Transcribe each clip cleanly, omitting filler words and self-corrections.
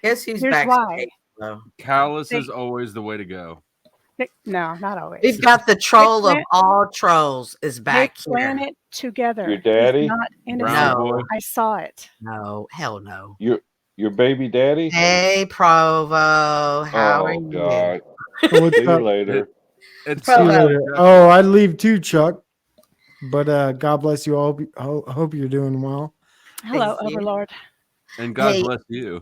Guess who's Here's why. backstage? Though? Callous They, is always the way to go. no, not always. We've got the They troll of plan, all trolls is they back plan here. it together. Your He's daddy? not Brown innocent. boy. No, I saw it. no, hell no. Your baby daddy? Hey, Provo, how are Oh you? God. What's See you up? later. It's See you Provo. later. Oh, I'd leave too, Chuck. But God bless you all. Hope you're doing well. Hello, Thank you. Overlord. and God Hey, bless you.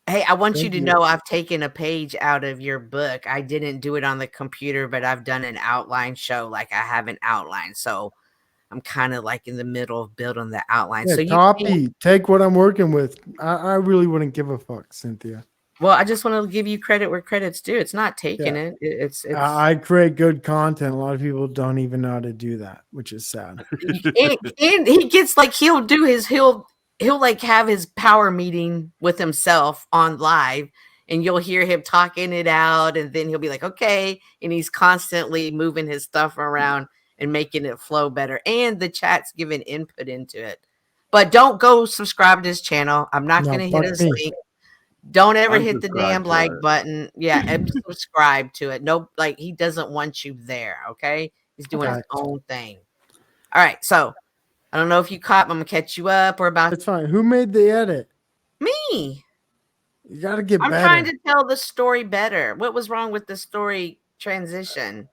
hey, I want you Thank to you. know I've taken a page out of your book. I didn't do it on the computer, but I've done an outline show. Like I have an outline, so I'm kind of like in the middle of building the outline. Yeah, So you can, copy. Take what I'm working with. I really wouldn't give a fuck, Cynthia. well, I just want to give you credit where credit's due. It's not taking Yeah. it. It's I create good content. A lot of people don't even know how to do that, which is sad. and he gets like he'll like have his power meeting with himself on live, and you'll hear him talking it out, and then he'll be like, okay, and he's constantly moving his stuff around and making it flow better, and the chat's giving input into it. But don't go subscribe to his channel. I'm not No, gonna hit fuck his me. link. Don't ever I'm hit the subscribed damn to like it. button. Yeah, and subscribe to it. No, like he doesn't want you there. Okay, he's doing his Okay. own thing. All right, so I don't know if you caught. I'm gonna catch you up. We're about It's fine. Who made the edit? me. You got to get I'm better. trying to tell the story better. What was wrong with the story transition?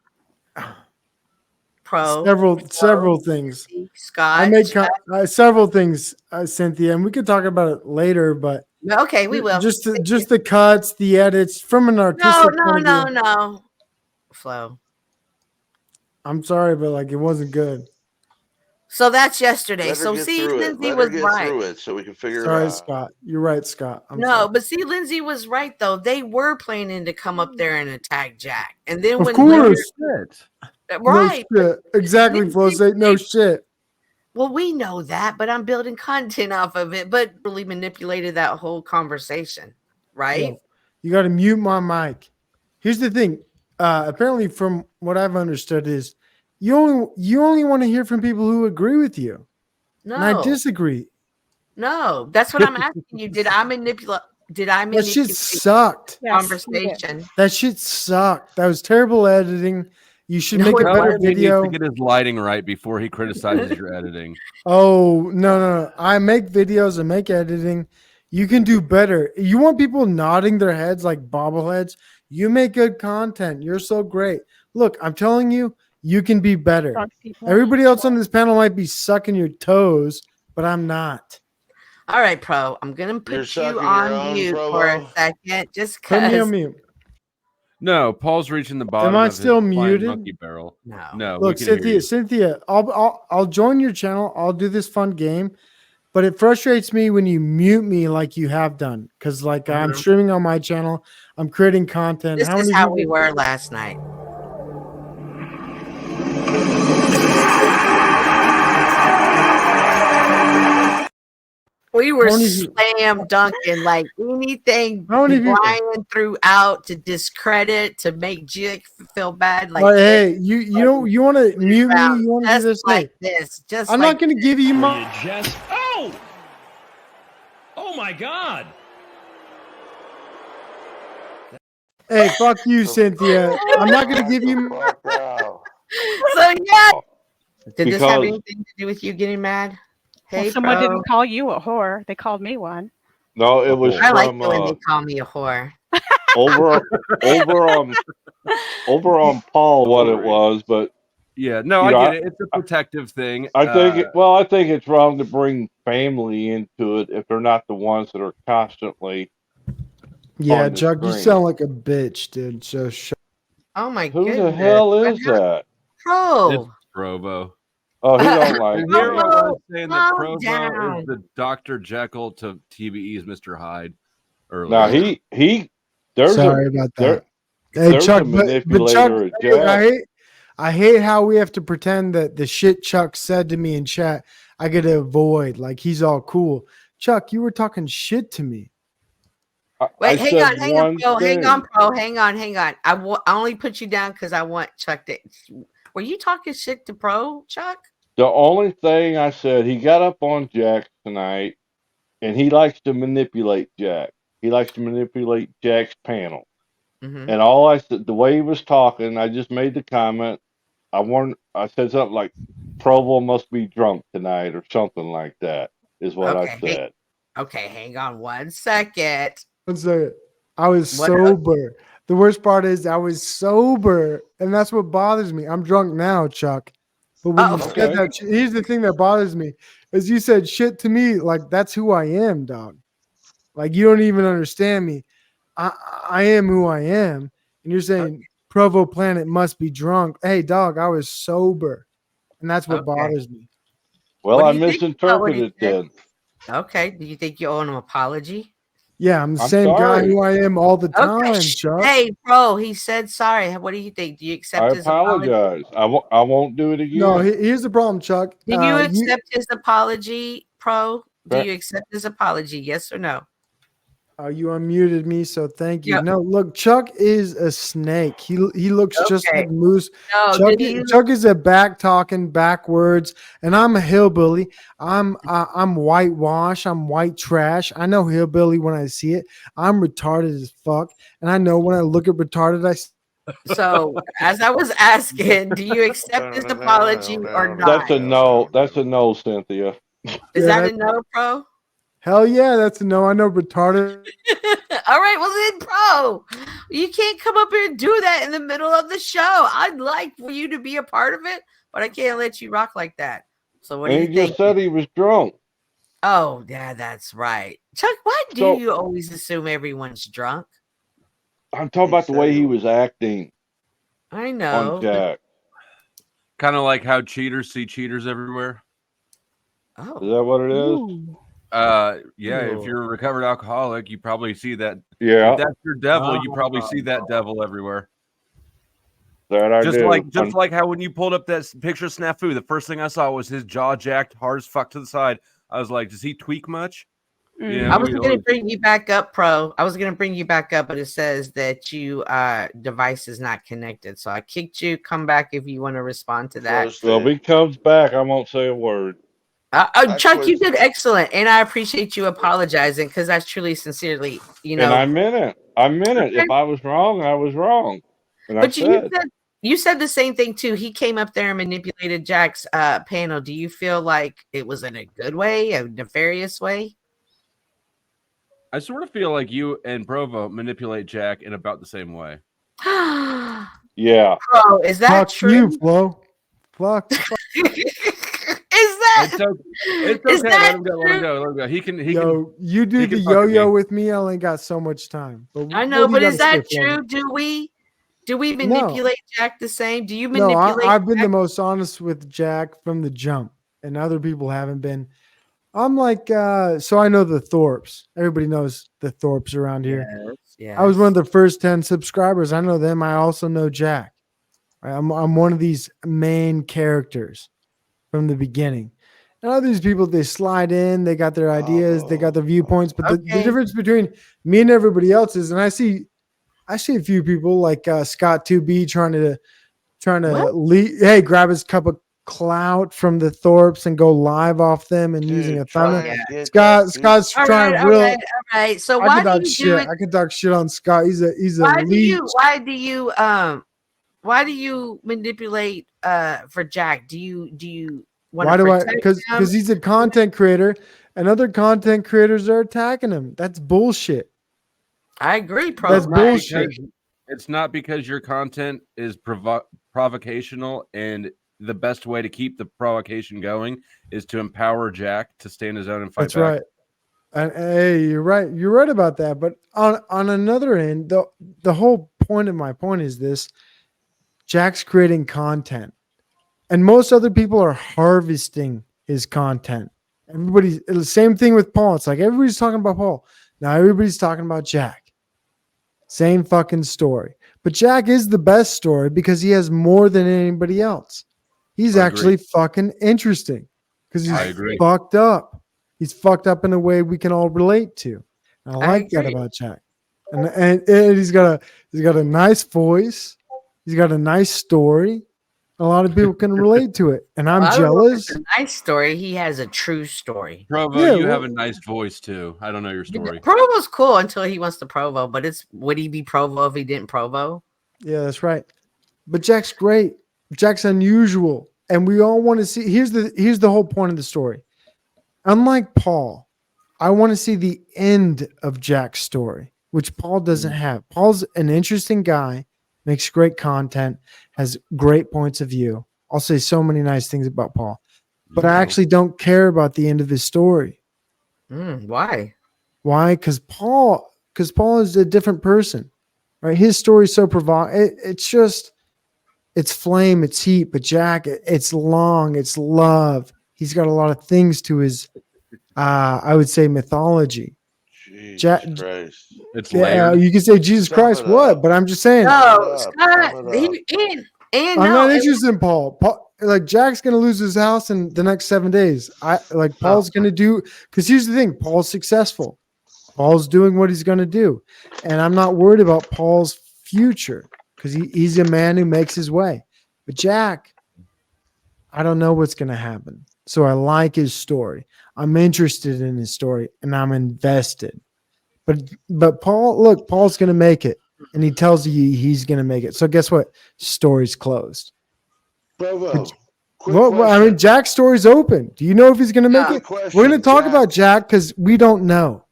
Pro Several things. Scott. I made Chuck? several things, Cynthia, and we could talk about it later. But Okay, we will. just the cuts, the edits from an artistic No, point of view. no. Flo. I'm sorry, but like it wasn't good. So that's yesterday. Let her So get see, through it. Lindsay Let her was get right. through it so we can figure it Sorry, out. Scott. You're right, Scott. I'm No, sorry. but see, Lindsay was right though. They were planning to come up there and attack Jack, and then Of when course. right, No shit. Exactly, Flo. Say no shit. well, we know that, but I'm building content off of it. But really manipulated that whole conversation, right? Yo, you got to mute my mic. Here's the thing. Apparently, from what I've understood, is you only want to hear from people who agree with you, and I No, disagree. no, that's what I'm asking you. Did I manipulate? Did I That shit manipulate sucked. the Yes, you did. conversation? That shit sucked. That was terrible editing. You should No, make a it Tell better him he needs video. to get his lighting right before he criticizes your editing. Oh, no. I make videos and make editing. You can do better. You want people nodding their heads like bobbleheads? You make good content. You're so great. Look, I'm telling you, you can be better. Drunk people. Everybody else on this panel might be sucking your toes, but I'm not. All right, Pro. I'm gonna You're put sucking you your on own, mute for a Provo? second, just Put me on because. mute. No, Paul's reaching the bottom I of still his flying muted? monkey barrel. No. No, Look, we can hear Cynthia, you. I'll join your channel. I'll do this fun game, but it frustrates me when you mute me like you have done. Because like I'm Mhm. streaming on my channel, I'm creating content. This is many how people- we were last night. We were How many- slam dunking like anything How many people? Brian threw out to discredit, to make Jake feel bad. Like, All right, hey, you want to mute me? You want to do just this? like Hey, this. Just I'm like not going to give you Will my. you just. Oh! Oh my God! Hey, fuck you, Cynthia. I'm not going to give you. Fuck out. So yeah. Did this have Because- anything to do with you getting mad? Well, Hey, someone Pro. didn't call you a whore. They called me one. No, it was I like from it when they call me a whore. over on Paul what it was, but Yeah, no, You I know, get it. It's a protective thing. I think I think it's wrong to bring family into it if they're not the ones that are constantly. Yeah, on the Chuck, you screen. sound like a bitch, dude. So shut. Oh my Who goodness. the hell is that? Pro. It's Provo. Oh, he don't like And me. here I was saying that calm Provo down. is the Dr. Jekyll to TVE's Mr. Hyde earlier. Now he there's Sorry a about there, that. Hey, there's Chuck, a but Chuck, manipulator at Jack. I hate how we have to pretend that the shit Chuck said to me in chat, I get to avoid. Like he's all cool. Chuck, you were talking shit to me. Wait, hang on, Pro. thing. Hang on, Pro. Hang on. I only put you down because I want Chuck to. Were you talking shit to Pro, Chuck? The only thing I said, he got up on Jack tonight, and he likes to manipulate Jack. he likes to manipulate Jack's panel. Mhm. And all I said, the way he was talking, I just made the comment. I said something like, "Provo must be drunk tonight," or something like that. Is what I Okay, hey, said. okay, hang on 1 second. 1 second. I was What- sober. The worst part is I was sober, and that's what bothers me. I'm drunk now, Chuck. But when you Oh, said that, here's the thing that bothers me: is you said shit to me like that's who I am, dog. Like you don't even understand me. I am who I am, and you're saying Provo Planet must be drunk. Hey, dog, I was sober, and that's what Okay. bothers me. Well, What do I you think about what he misinterpreted said? then. Okay. Do you think you owe him an apology? Yeah, I'm the I'm same guy sorry. who I am all the time, Okay. Chuck. Hey, bro, he said sorry. What do you think? Do you accept I his apology? apologize. I won't do it again. No, here's the problem, Chuck. Do you accept his apology, pro? Do Right. you accept his apology? Yes or no? You unmuted me, so thank you. Yep. No, look, Chuck is a snake. He looks just Okay. like Moose. No, Chuck, do you? Chuck is a back talking backwards, and I'm a hillbilly. I'm whitewash. I'm white trash. I know hillbilly when I see it. I'm retarded as fuck, and I know when I look at retarded, So, as I was asking, do you accept his apology or not? That's a no. That's a no, Cynthia. Is Yeah, that a no, pro? hell yeah, that's a no. I know retarded. All right, well then, pro, you can't come up here and do that in the middle of the show. I'd like for you to be a part of it, but I can't let you rock like that. So what do And you he think? just said he was drunk. Oh, yeah, that's right. Chuck, why do So- you always assume everyone's drunk? I'm talking about the way he was acting I know. on Jack. Kind of like how cheaters see cheaters everywhere. Is Oh, that what it is? Ooh. Yeah, if Ooh. you're a recovered alcoholic, you probably see that. Yeah, If that's your devil, you probably see that devil everywhere. that I Just do. like how when you pulled up that picture of Snafu, the first thing I saw was his jaw jacked hard as fuck to the side. I was like, does he tweak much? Mm. I was going to bring you back up, pro. I was going to bring you back up, but it says that you device is not connected. So I kicked you. Come back if you want to respond to that. Well, if he comes back, I won't say a word. Chuck, you did excellent, and I appreciate you apologizing because that's truly, sincerely, And I meant it. I meant it. Okay. If I was wrong, I was wrong. And But I you said the same thing too. He came up there and manipulated Jack's panel. Do you feel like it was in a good way, a nefarious way? I sort of feel like you and Provo manipulate Jack in about the same way. yeah. Oh, is that Fuck true? you, Flo. Fuck. Is that It's okay. It's Is okay. that Let him go. Let him true? go. Let him go. He can. Yo, you do he the can fuck with yo-yo me. with me. I only got so much time. But I what know, do you but gotta is that say, Flo? true? Do we manipulate Jack the same? Do you No, manipulate? I've been the Jack? most honest with Jack from the jump, and other people haven't been. I'm like, so I know the Thorpes. Everybody knows the Thorpes around here. Yes, I was one of the first 10 subscribers. I know them. I also know Jack. I'm one of these main characters from the beginning. And all these people, they slide in, they got their ideas, they got their viewpoints. But the Okay. difference between me and everybody else is, and I see a few people like Scott 2B trying to What? hey, grab his cup of clout from the Thorpes and go live off them and using a thumbnail. Scott's All trying right, real. all right. So I why could do talk you shit. do it? I could talk shit on Scott. He's a leech. Why do you manipulate for Jack? Do you want Why to do I? protect Because him? he's a content creator, and other content creators are attacking him. That's bullshit. I agree, pro. That's Right. bullshit. It's not because your content is provocational, and the best way to keep the provocation going is to empower Jack to stand his own and fight That's back. right. And hey, you're right. You're right about that. But on another end, the whole point of my point is this: Jack's creating content, and most other people are harvesting his content. Everybody's the same thing with Paul. It's like everybody's talking about Paul. Now everybody's talking about Jack. Same fucking story. But Jack is the best story because he has more than anybody else. He's I agree. actually fucking interesting because I he's agree. fucked up. He's fucked up in a way we can all relate to. And I I like that agree. about Jack. And he's got a nice voice. He's got a nice story. A lot of people can relate to it, and I'm Well, I don't know if jealous. it's a nice story. He has a true story. Provo, Yeah, you have well- a nice voice too. I don't know your story. Provo's cool until he wants to Provo, but would he be Provo if he didn't Provo? Yeah, that's right. But Jack's great. Jack's unusual, and we all want to see. Here's the whole point of the story. Unlike Paul, I want to see the end of Jack's story, which Paul doesn't have. Paul's an interesting guy, makes great content, has great points of view. I'll say so many nice things about Paul, but I actually don't care about the end of his story. Why? Why? Because Paul is a different person, right? His story is so it's flame, it's heat, but Jack, it's long, it's love. He's got a lot of things to his, I would say, mythology. Jesus Jack- Christ. It's Yeah, layered. you can say Jesus Sum Christ, it what? up. But I'm just saying, No, up, Scott. sum it up. And I'm no, not and- interested in Paul. Like Jack's gonna lose his house in the next 7 days. Paul's gonna do, because here's the thing: Paul's successful. Paul's doing what he's gonna do, and I'm not worried about Paul's future because he's a man who makes his way. But Jack, I don't know what's gonna happen. So I like his story. I'm interested in his story, and I'm invested. But Paul, look, Paul's gonna make it, and he tells you he's gonna make it. So guess what? Story's closed. Provo. quick Well, I mean, question. Jack's story's open. Do you know if he's going to make Yeah. it? Question, We're going to talk Jack. about Jack because we don't know.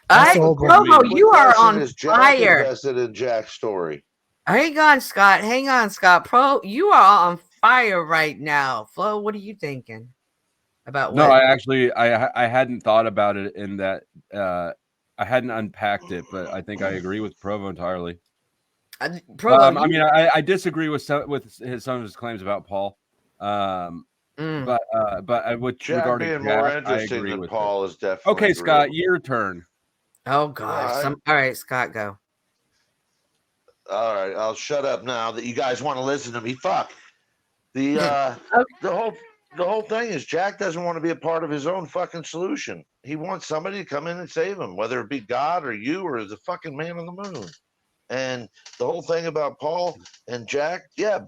That's the whole point. Provo, Quick you are question, on is Jack fire. invested in Jack's story? Hang on, Scott. Hang on, Scott. You are on fire right now. Flo, what are you thinking about No, what? I hadn't thought about it in that I hadn't unpacked it, but I think I agree with Provo entirely. Provo, I mean, I disagree with some of his claims about Paul. Mm. But with Jack regarding being Jack, more I interesting agree than with Paul is definitely. Okay, Scott, agreeable. your turn. Oh gosh. All right. All right, Scott, go. All right, I'll shut up now that you guys want to listen to me. Fuck. The the whole thing is Jack doesn't want to be a part of his own fucking solution. He wants somebody to come in and save him, whether it be God or you or the fucking man on the moon. And the whole thing about Paul and Jack, yeah,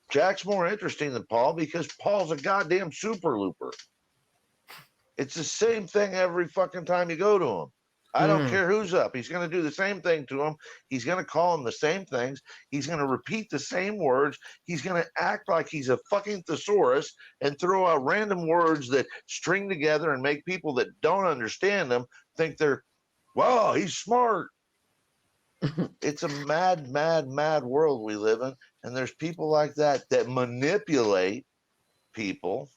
Jack's more interesting than Paul because Paul's a goddamn super looper. It's the same thing every fucking time you go to him. I don't Mm. care who's up. He's going to do the same thing to him. He's going to call him the same things. He's going to repeat the same words. He's going to act like he's a fucking thesaurus and throw out random words that string together and make people that don't understand them think they're, wow, he's smart. It's a mad, mad, mad world we live in. And there's people like that that manipulate people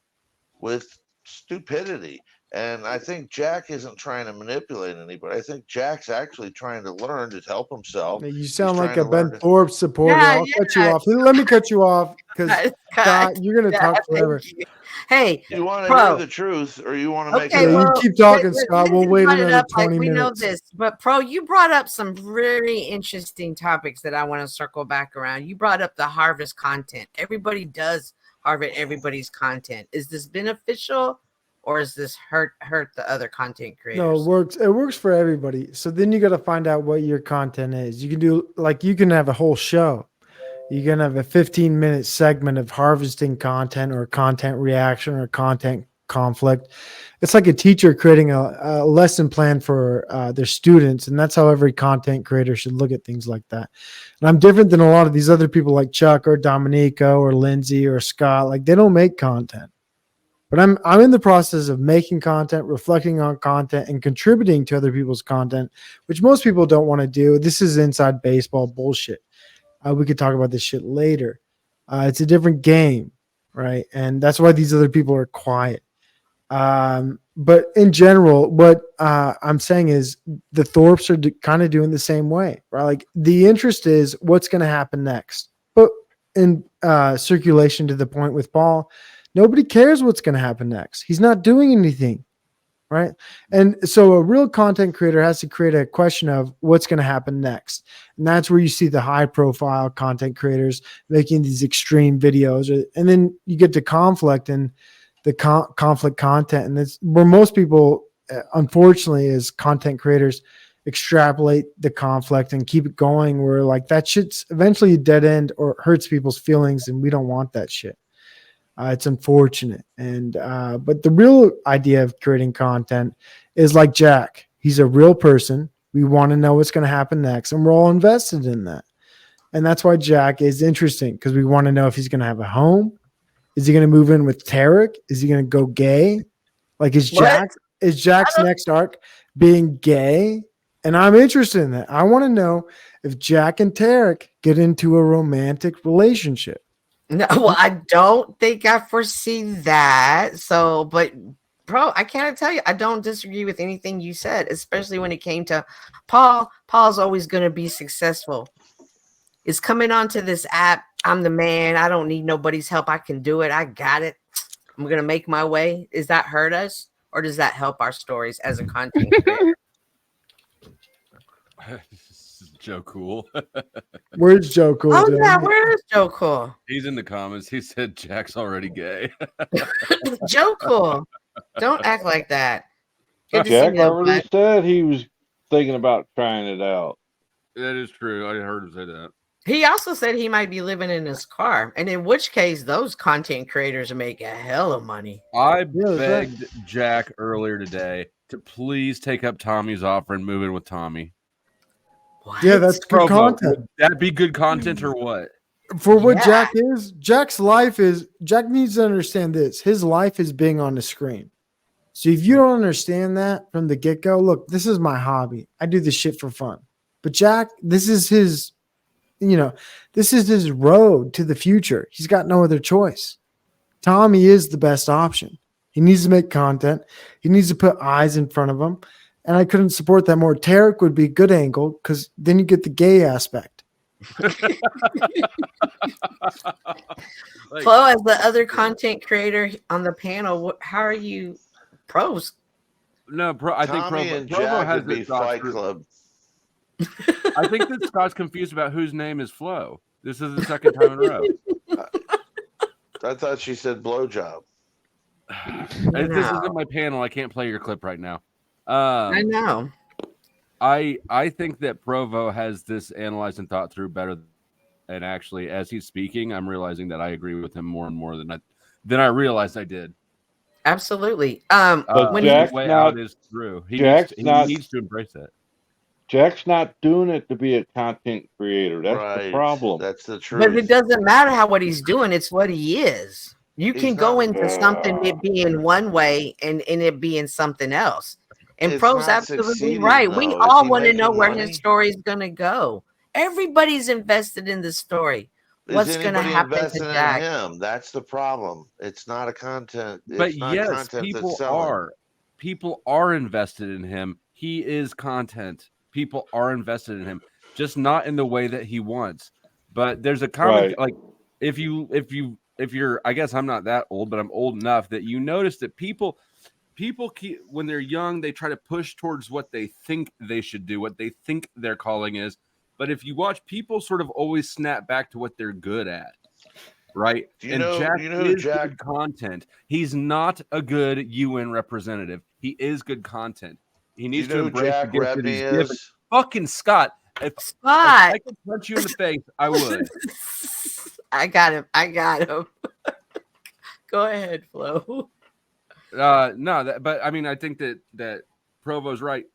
with stupidity. And I think Jack isn't trying to manipulate anybody. I think Jack's actually trying to learn to help himself. You sound like trying a to learn Ben to- Thorpe supporter. Yeah, I'll cut you yeah. off. Let me cut you off because Scott, Scott, you're going to talk thank forever. you. Hey, You want to Pro. hear the truth or you want to make okay, Yeah, it you up? well, keep talking, but Scott. We'll Lindsay wait brought it another up, like, 20 we know minutes. this, but Pro, you brought up some very interesting topics that I want to circle back around. You brought up the harvest content. Everybody does harvest everybody's content. Is this beneficial or is this hurt the other content creators? No, it works. It works for everybody. So then you got to find out what your content is. You can do, like, you can have a whole show. You can have a 15-minute segment of harvesting content or content reaction or content conflict. It's like a teacher creating a lesson plan for their students. And that's how every content creator should look at things like that. And I'm different than a lot of these other people like Chuck or Dominico or Lindsay or Scott. Like, they don't make content. But I'm in the process of making content, reflecting on content, and contributing to other people's content, which most people don't want to do. This is inside baseball bullshit. We could talk about this shit later. It's a different game, right? And that's why these other people are quiet. But in general, what I'm saying is the Thorpes are kind of doing the same way, right? Like, the interest is what's going to happen next. But in circulation to the point with Paul, nobody cares what's going to happen next. He's not doing anything, right? And so a real content creator has to create a question of what's going to happen next. And that's where you see the high profile content creators making these extreme videos. And then you get to conflict and the conflict content. And that's where most people, unfortunately, as content creators, extrapolate the conflict and keep it going, where like that shit's eventually a dead end or hurts people's feelings. And we don't want that shit. It's unfortunate, and but the real idea of creating content is like Jack. He's a real person. We want to know what's going to happen next, and we're all invested in that. And that's why Jack is interesting, because we want to know if he's going to have a home. Is he going to move in with Tarek? Is he going to go gay? Like, is What? Jack's next arc being gay? And I'm interested in that. I want to know if Jack and Tarek get into a romantic relationship. No, well, I don't think I foresee that. So, but bro, I can't tell you, I don't disagree with anything you said, especially when it came to Paul. Paul's always going to be successful. Is coming onto this app. I'm the man. I don't need nobody's help. I can do it. I got it. I'm going to make my way. Does that hurt us, or does that help our stories as a content creator? This is Joe Cool. Where's Joe Cool? Oh, doing? yeah. Where is Joe Cool? He's in the comments. He said Jack's already gay. Joe Cool. Don't act like that. Good to see Jack you, already bud. said he was thinking about trying it out. That is true. I heard him say that. He also said he might be living in his car, and in which case, those content creators make a hell of money. I Yeah, begged Jack earlier today to please take up Tommy's offer and move in with Tommy. What? Yeah, that's good Provo, content. would that be good content or what? For what Yeah. Jack is, Jack's life is, Jack needs to understand this. His life is being on the screen. So if you don't understand that from the get-go, look, this is my hobby. I do this shit for fun. But Jack, this is his, this is his road to the future. He's got no other choice. Tommy is the best option. He needs to make content. He needs to put eyes in front of him. And I couldn't support that more. Tarek would be a good angle, because then you get the gay aspect. Like, Flo, as the other content creator on the panel, how are you pros? no, I think Tommy and Provo Jack has would be this thought Fight through- Club. I think that Scott's confused about whose name is Flo. This is the second time in a row. I thought she said blowjob. This No. isn't my panel. I can't play your clip right now. I know. I think that Provo has this analyzed and thought through better. And actually, as he's speaking, I'm realizing that I agree with him more and more than I realized I did. Absolutely. But when Jack's The way not- out is through. He Jack's he not- needs to embrace that. Jack's not doing it to be a content creator. That's right. the problem. That's the truth. but it doesn't matter how what he's doing, it's what he is. You He's can go not- into something it being one way and it being something else. And It's Pro's not absolutely succeeding, right. We though. Is all he want to know making where money? his story is going to go. Everybody's invested in the story. Is What's going to anybody happen to investing in Jack? him? That's the problem. It's not a content. It's But not yes, content people that's selling. are. People are invested in him. He is content. People are invested in him, just not in the way that he wants. But there's a common Right. like if you're I guess I'm not that old, but I'm old enough that you notice that people keep when they're young, they try to push towards what they think they should do, what they think their calling is. But if you watch, people sort of always snap back to what they're good at. Right. Do you know who is Jack- good content. He's not a good UN representative. He is good content. He Do needs you know to who embrace Jack the gift that he's Rebney given. is? Fucking Scott. If Scott. I could punch you in the face, I would. I got him. Go ahead, Flo. No, but I mean, I think that Provo's right.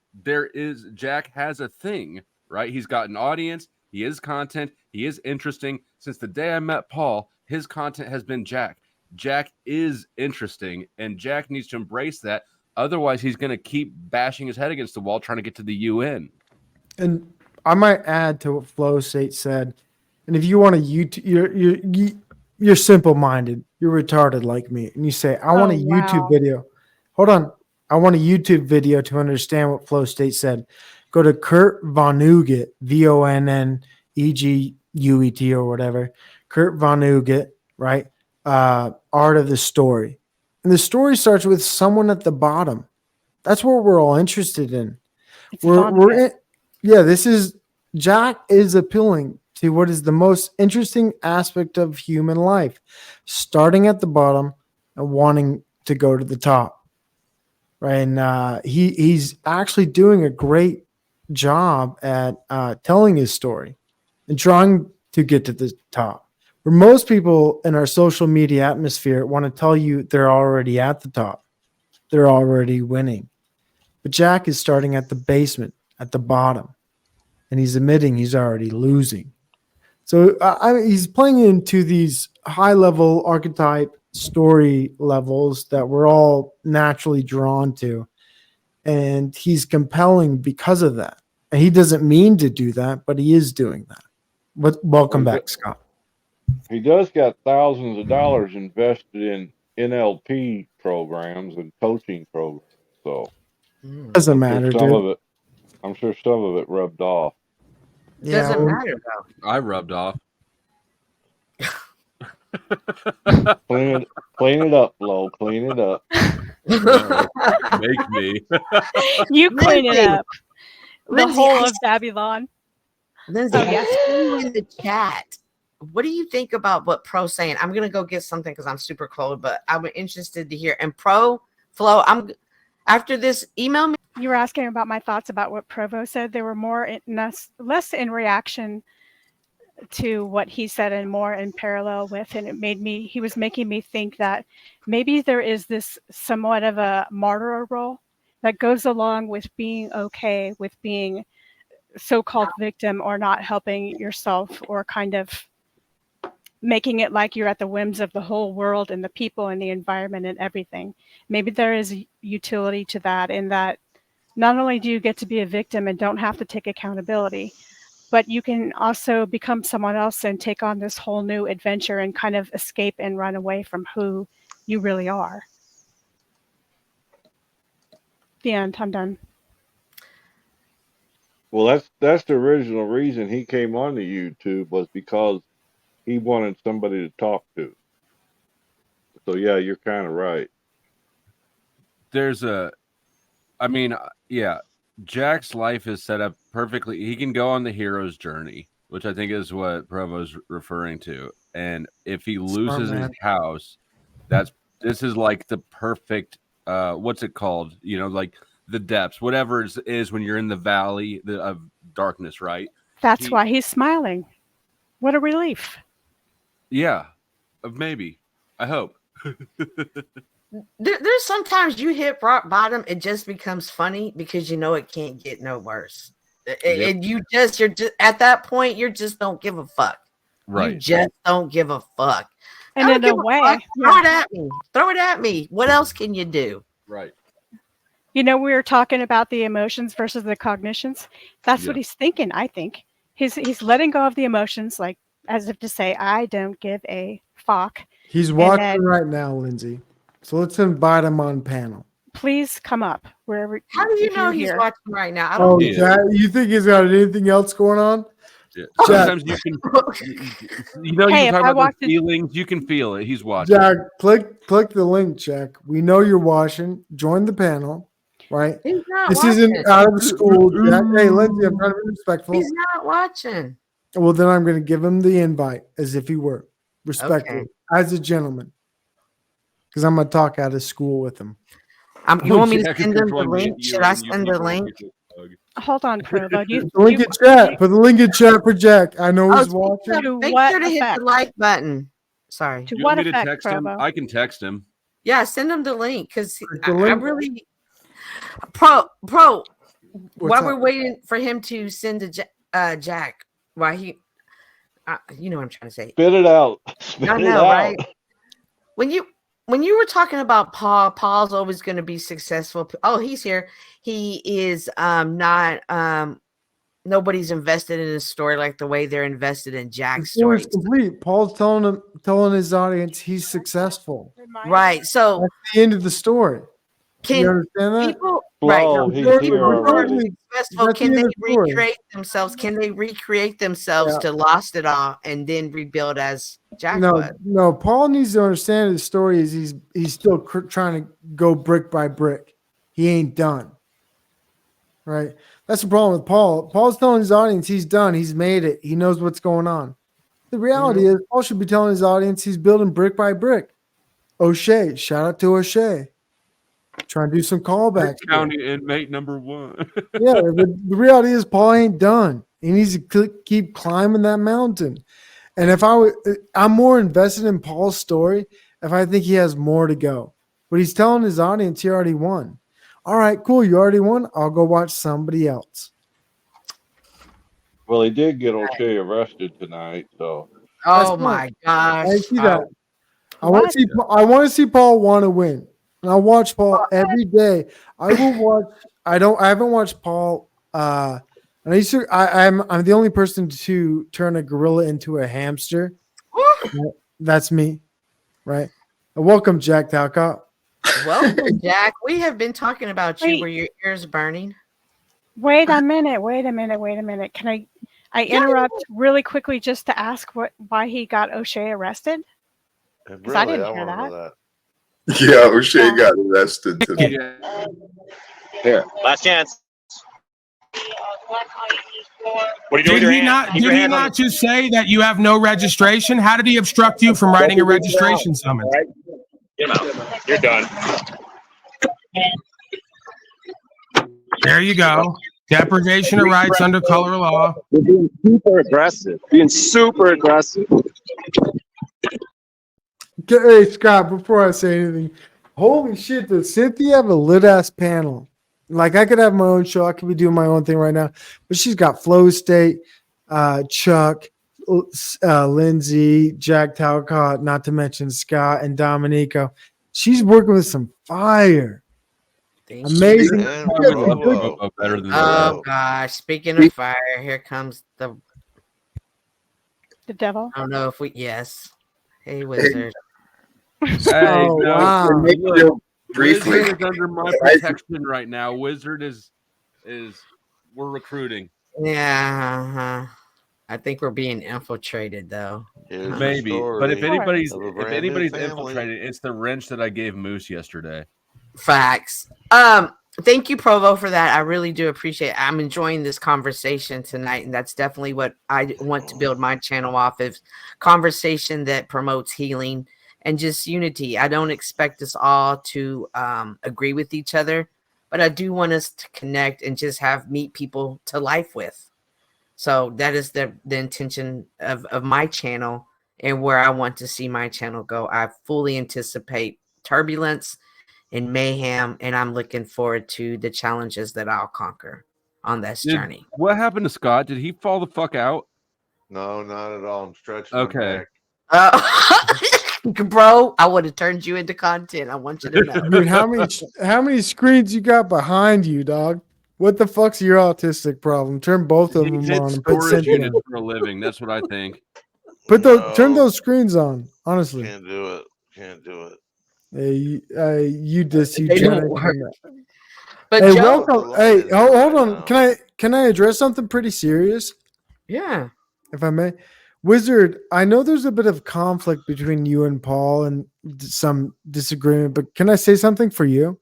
Jack has a thing, right? He's got an audience. He is content. He is interesting. Since the day I met Paul, his content has been Jack. Jack is interesting, and Jack needs to embrace that. Otherwise, he's going to keep bashing his head against the wall trying to get to the UN. And I might add to what Flo State said. And if you want to YouTube, you're simple-minded. You're retarded like me, and you say, "I want a YouTube wow. video." Hold on, I want a YouTube video to understand what Flo State said. Go to Kurt Vonnegut, Vonneguet or whatever. Kurt Vonnegut, right? Art of the Story, and the story starts with someone at the bottom. That's what we're all interested in. It's We're Vonnegut. in, yeah. This is Jack is appealing to what is the most interesting aspect of human life, starting at the bottom and wanting to go to the top. Right, and he's actually doing a great job at telling his story and trying to get to the top. Where most people in our social media atmosphere want to tell you they're already at the top, they're already winning. But Jack is starting at the basement, at the bottom, and he's admitting he's already losing. So he's playing into these high-level archetype story levels that we're all naturally drawn to, and he's compelling because of that. And he doesn't mean to do that, but he is doing that. But welcome back, Scott. He does got thousands of dollars invested in NLP programs and coaching programs. So Doesn't matter, some dude. of it, I'm sure some of it rubbed off. Doesn't well, matter though. I rubbed off. Clean it up, Lo. Clean it up. Make me. You clean it Lindsay, up. The Lindsay, whole I of Babylon. Lindsay, Oh, I yes. see you in the chat. What do you think about what Pro's saying? I'm gonna go get something because I'm super cold, but I'm interested to hear. And Pro Flo, I'm after this, email me. You were asking about my thoughts about what Provo said. They were less in reaction to what he said and more in parallel with, and he was making me think that maybe there is this somewhat of a martyr role that goes along with being okay with being so-called victim or not helping yourself or kind of making it like you're at the whims of the whole world and the people and the environment and everything. Maybe there is utility to that in that not only do you get to be a victim and don't have to take accountability, but you can also become someone else and take on this whole new adventure and kind of escape and run away from who you really are. The end. I'm done. Well, that's the original reason he came onto YouTube, was because he wanted somebody to talk to. So yeah, you're kind of right. Yeah, Jack's life is set up perfectly. He can go on the hero's journey, which I think is what Provo's referring to. And if he loses his man. house, this is like the perfect what's it called? Like the depths, whatever it is when you're in the valley of darkness, right? That's why he's smiling. What a relief. Yeah, maybe. I hope. There's sometimes you hit rock bottom, it just becomes funny because you know it can't get no worse. And you're just at that point, you just don't give a fuck. Right. You just don't give a fuck. And in a way, throw it at me. Throw it at me. What else can you do? Right. we were talking about the emotions versus the cognitions. That's what he's thinking, I think. He's letting go of the emotions, like as if to say, I don't give a fuck. He's watching right now, Lindsay. So let's invite him on panel. Please come up wherever. How do you if know you're he's here. watching right now? I don't Jack, you think he's got anything else going on? Yeah. Jack. Sometimes you can, you Hey, can if talk I about walked the in- feelings. You can feel it. He's watching. Jack, click the link, Jack. We know you're watching. Join the panel, right? He's not This watching. isn't out of school, Jack. Hey, Lindsay, I'm trying to be respectful. He's not watching. Well, then I'm going to give him the invite as if he were respectfully, as a gentleman, because I'm going to talk out of school with him. You want me to Jack, send if him you're the joining link? me, Should you- I you send need the to link? get your plug. Hold on, Provo. Put the link in chat. Put the link in chat for Jack. I know he's watching. To Make what sure to hit effect? the like button. Sorry. To You what want me to effect, text him? Provo? I can text him. Yeah, send him the link because the I link. really pro. What's While up? we're waiting for him to send to Jack, why he, you know what I'm trying to say. Spit it out. Spit I it know, out. right? When you were talking about Paul's always going to be successful. Oh, he's here. He is not nobody's invested in his story like the way they're invested in The Jack's story's story. complete. Paul's telling his audience he's successful. Right. So That's the end of the story. You can understand that? people Flo, right? No, he's people here who are already. successful, That's can the they end of the story. recreate themselves? Can they recreate themselves Yeah. to lost it all and then rebuild as Jack No, was? no. Paul needs to understand his story is he's still trying to go brick by brick. He ain't done. Right. That's the problem with Paul. Paul's telling his audience he's done. He's made it. He knows what's going on. The reality is Paul should be telling his audience he's building brick by brick. O'Shea, shout out to O'Shea. Trying to do some callbacks. County inmate number 1. Yeah, the reality is Paul ain't done. He needs to keep climbing that mountain. And I'm more invested in Paul's story if I think he has more to go. But he's telling his audience he already won. All right, cool. You already won. I'll go watch somebody else. Well, he did get O'Shea arrested tonight, so That's Oh fine. my gosh. I see that. I What? want to see Paul want to win. And I'll watch Paul every day. I will watch. I haven't watched Paul. And I'm the only person to turn a gorilla into a hamster. That's me, right? Welcome, Jack Talcott. Welcome, Jack. We have been talking about you. Wait. Were your ears burning? Wait a minute. Can I interrupt really quickly just to ask why he got O'Shea arrested? And 'Cause I really, didn't I hear want to know that. that. Yeah, O'Shea got arrested today. Yeah. Last chance. What are you doing with Did your he hand? not? Keep Did your he hand on not just say that you have no registration? How did he obstruct you from writing a registration summons? Get him out. You're done. There you go. Deprivation of rights under color of law. You're being super aggressive. Hey, Scott, before I say anything, holy shit, does Cynthia have a lit ass panel? Like, I could have my own show. I could be doing my own thing right now. But she's got Flow State, Chuck, Lindsay, Jack Talcott, not to mention Scott and Dominico. She's working with some fire. Thank you. Amazing. And I would love Provo. Provo better than Oh gosh. Speaking of fire, here comes the The devil. I don't know if we yes. Hey wizard. Hey, Oh, no, wow. Make look, real briefly. Wizard is under my protection right now. Wizard is we're recruiting. Yeah. I think we're being infiltrated though. Here's the Maybe. But if story anybody's of a brand new family. infiltrated, it's the wrench that I gave Moose yesterday. Facts. Thank you, Provo, for that. I really do appreciate it. I'm enjoying this conversation tonight, and that's definitely what I want to build my channel off of. Conversation that promotes healing and just unity. I don't expect us all to agree with each other, but I do want us to connect and just meet people to life with. So that is the intention of my channel and where I want to see my channel go. I fully anticipate turbulence and mayhem, and I'm looking forward to the challenges that I'll conquer on this journey. What happened to Scott? Did he fall the fuck out? No, not at all. I'm stretching. Okay. My neck. Bro, I would have turned you into content. I want you to know. Dude, how many screens you got behind you, dog? What the fuck's your autistic problem? Turn both of He them did on and put storage Cynthia units on. for a living. That's what I think. Turn No. those screens on. Honestly, Can't do it. Can't do it. you They don't degenerate. work. But Hey, Joe, welcome. the Hey, line is hold right on. now. Can I address something pretty serious, yeah. if I may? Wizard, I know there's a bit of conflict between you and Paul and some disagreement, but can I say something for you?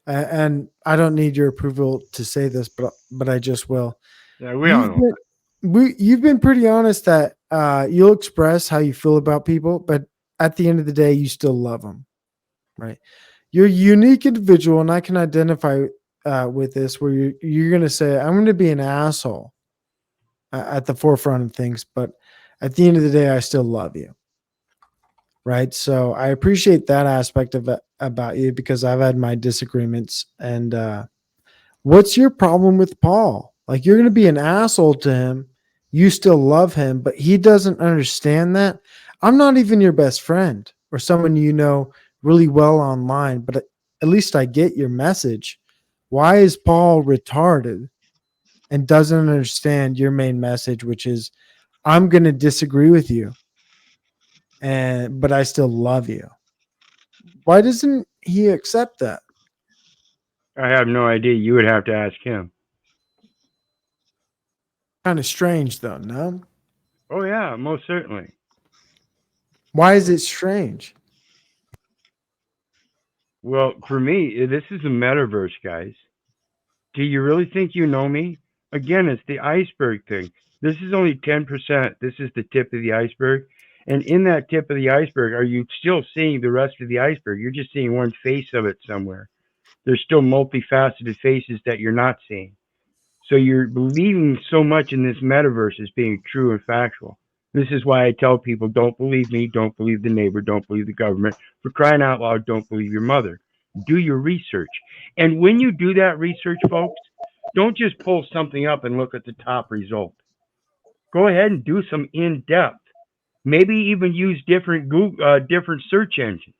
And I don't need your approval to say this, but I just will. Yeah, we all know. You've been pretty honest that you'll express how you feel about people, but at the end of the day, you still love them, right? You're a unique individual, and I can identify with this. Where you're going to say, "I'm going to be an asshole at the forefront of things," but at the end of the day, I still love you, right? So I appreciate that aspect of it about you because I've had my disagreements. And what's your problem with Paul? Like, you're going to be an asshole to him. You still love him, but he doesn't understand that. I'm not even your best friend or someone you know really well online, but at least I get your message. Why is Paul retarded and doesn't understand your main message, which is, I'm going to disagree with you, but I still love you? Why doesn't he accept that? I have no idea. You would have to ask him. Kind of strange, though, no? Oh, yeah, most certainly. Why is it strange? Well, for me, this is a metaverse, guys. Do you really think you know me? Again, it's the iceberg thing. This is only 10%. This is the tip of the iceberg. And in that tip of the iceberg, are you still seeing the rest of the iceberg? You're just seeing one face of it somewhere. There's still multifaceted faces that you're not seeing. So you're believing so much in this metaverse as being true and factual. This is why I tell people, don't believe me, don't believe the neighbor, don't believe the government. For crying out loud, don't believe your mother. Do your research. And when you do that research, folks, don't just pull something up and look at the top result. Go ahead and do some in-depth. Maybe even use different different search engines.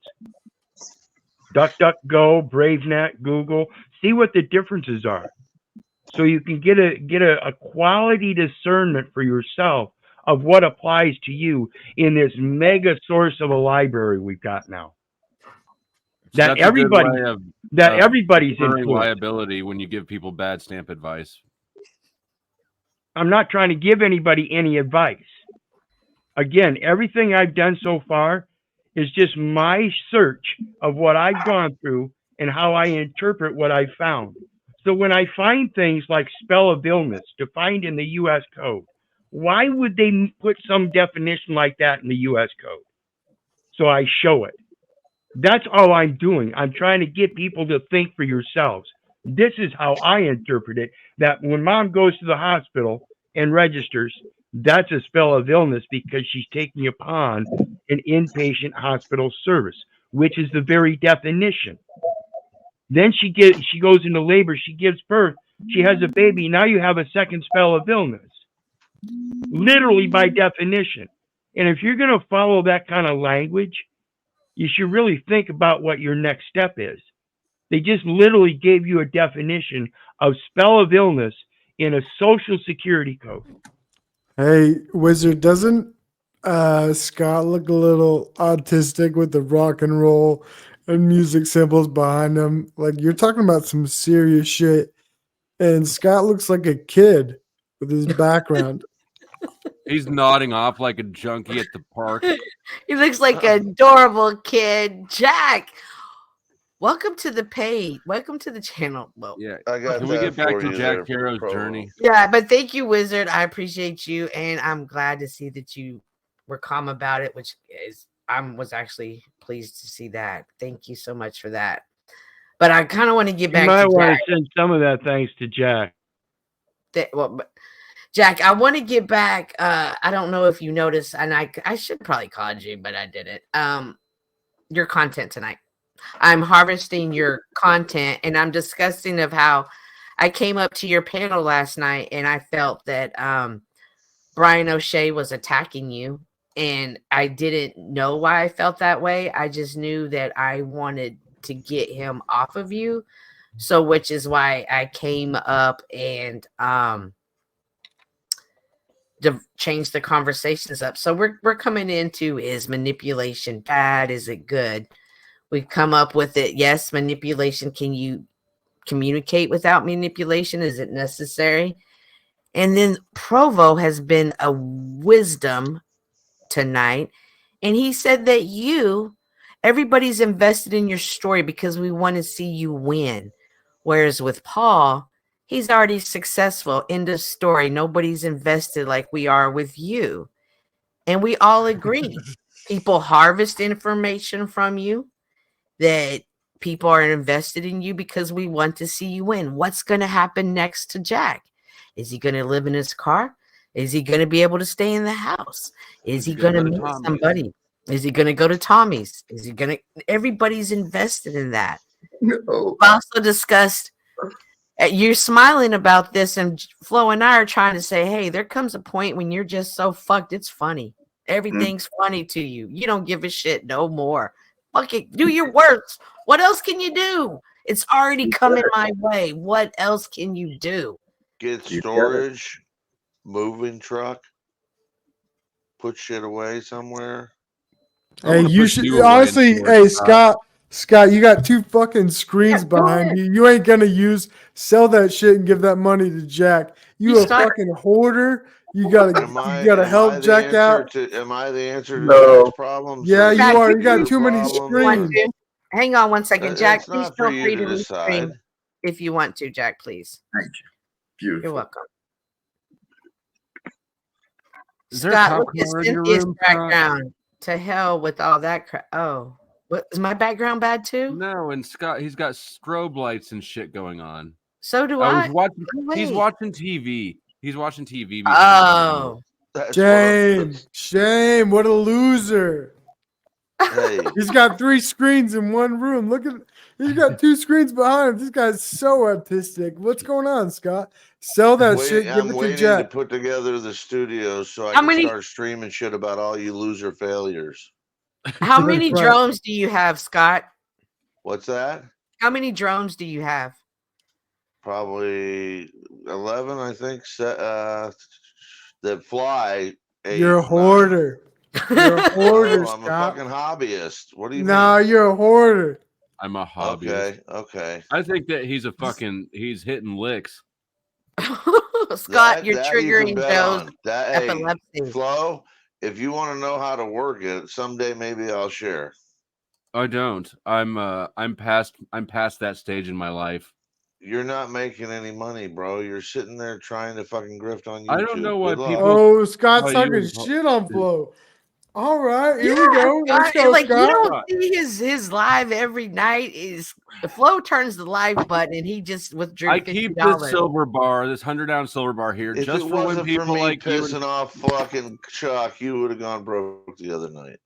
DuckDuckGo, BraveNet, Google. See what the differences are, so you can get a quality discernment for yourself of what applies to you in this mega source of a library we've got now. So That that's a good everybody, way of everybody's deferring influenced. liability when you give people bad stamp advice. I'm not trying to give anybody any advice. Again, everything I've done so far is just my search of what I've gone through and how I interpret what I found. So when I find things like spell of illness defined in the U.S. Code, why would they put some definition like that in the U.S. Code? So I show it. That's all I'm doing. I'm trying to get people to think for yourselves. This is how I interpret it, that when mom goes to the hospital and registers, that's a spell of illness because she's taking upon an inpatient hospital service, which is the very definition. Then she goes into labor, she gives birth, she has a baby. Now you have a second spell of illness, literally by definition. And if you're going to follow that kind of language, you should really think about what your next step is. They just literally gave you a definition of spell of illness in a social security code. Hey, Wizard, doesn't Scott look a little autistic with the rock and roll and music symbols behind him? Like, you're talking about some serious shit, and Scott looks like a kid with his background. He's nodding off like a junkie at the park. He looks like an adorable kid. Jack, welcome to the page. Welcome to the channel. Well, Yeah. I got Can we that get back for to you Jack there, Hero's Provo. journey? yeah, but thank you, Wizard. I appreciate you, and I'm glad to see that you were calm about it, which is was actually pleased to see that. Thank you so much for that. But I kind of want to get You back might to want Jack. to send some of that thanks to Jack. Jack, I want to get back. I don't know if you noticed, and I should probably called you, but I didn't. Your content tonight. I'm harvesting your content, and I'm discussing of how I came up to your panel last night, and I felt that Brian O'Shea was attacking you, and I didn't know why I felt that way. I just knew that I wanted to get him off of you, so which is why I came up and to change the conversations up. So we're coming into, is manipulation bad? Is it good? We come up with it. Yes, manipulation. Can you communicate without manipulation? Is it necessary? And then Provo has been a wisdom tonight. And he said that everybody's invested in your story because we want to see you win. Whereas with Paul, he's already successful. End of story. Nobody's invested like we are with you. And we all agree. People harvest information from you, that people are invested in you because we want to see you win. What's going to happen next to Jack? Is he going to live in his car? Is he going to be able to stay in the house? Is he going to meet somebody? Is he going to go to Tommy's? Is he going to? Everybody's invested in that. No. We also discussed, you're smiling about this, and Flo and I are trying to say, hey, there comes a point when you're just so fucked, it's funny. Everything's funny to you. You don't give a shit no more. Fuck it, do your worst. What else can you do? It's already coming my way. What else can you do? Get storage, moving truck, put shit away somewhere. Hey, you should honestly. Hey, Scott, you got 2 fucking screens behind you. You ain't gonna sell that shit and give that money to Jack. You a fucking hoarder. You gotta help Jack out. Am I the answer to No. Jack's problems? Yeah, Jack, you are. You got Your too many problem? screens. Hang on one second, Jack. It's Please not for feel you free to to decide. restream if you want to, Jack. Please. Thank you. You're Beautiful. welcome. Is there Scott, look at popcorn in your Cynthia's room, Scott? background. To hell with all that crap. Oh, what is my background bad too? No, and Scott, he's got strobe lights and shit going on. So do I I. was watching. He's Wait. watching TV. He's watching TV. Oh, That's Shame. Shame. What a loser. Hey, He's got 3 screens in one room. Look at he's got 2 screens behind him. This guy's so autistic. What's going on, Scott? Sell that shit. Give I'm it to waiting to Jack. put together the studio so I How can many- start streaming shit about all you loser failures. How many Right. drones do you have, Scott? What's that? How many drones do you have? Probably 11, I think. That fly. 8, You're a 9. hoarder. You're a hoarder, I'm a Scott. fucking hobbyist. What do you No, mean? you're a hoarder. I'm a hobbyist. Okay. I think that he's hitting licks. Scott, you're That you can triggering bet Joe's on. That, hey, epilepsy. Flo, if you want to know how to work it, someday maybe I'll share. I don't. I'm past that stage in my life. You're not making any money, bro. You're sitting there trying to fucking grift on YouTube. I don't know why Good luck. people- Oh, Scott's Oh, talking you- shit on Flo. All right, here we Yeah, go. Let's Scott, go, like you Scott. don't see his live every night. Is the Flo turns the live button and he just withdrew I keep this $50. silver bar, this 100-ounce silver bar here, If just it for when wasn't people for me like you. pissing off fucking Chuck, you would have gone broke the other night.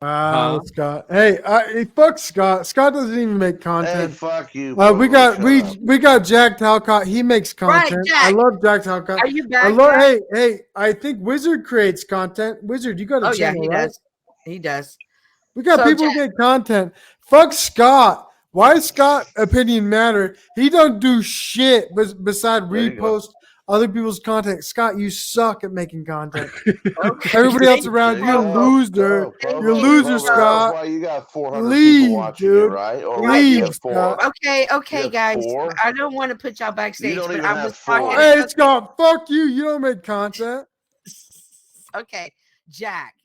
Huh? Scott. Hey, fuck Scott. Scott doesn't even make Hey, content. fuck you. we Provo, got shut up. we got Jack Talcott. He makes Right, content. Jack. I love Jack Talcott. Are you back? I love. Jack? Hey, I think Wizard creates content. Wizard, you got a Oh yeah, channel, he right? does. He does. We got So, people who make content. Fuck Scott. Why does Scott opinion matter? He don't do shit beside There you go. repost other people's content. Scott, you suck at making content. Okay. Everybody else around There you, go. loser. Go, You're Provo, a loser, Provo. Scott. That's why you got 400 Leave, people watching dude. you, right? Or what, Leave, you have 4. Scott. Okay, You have guys. 4? I don't want to put y'all backstage, don't but even I have was 4. talking. Hey, Scott, fuck you. You don't make content. Okay, Jack.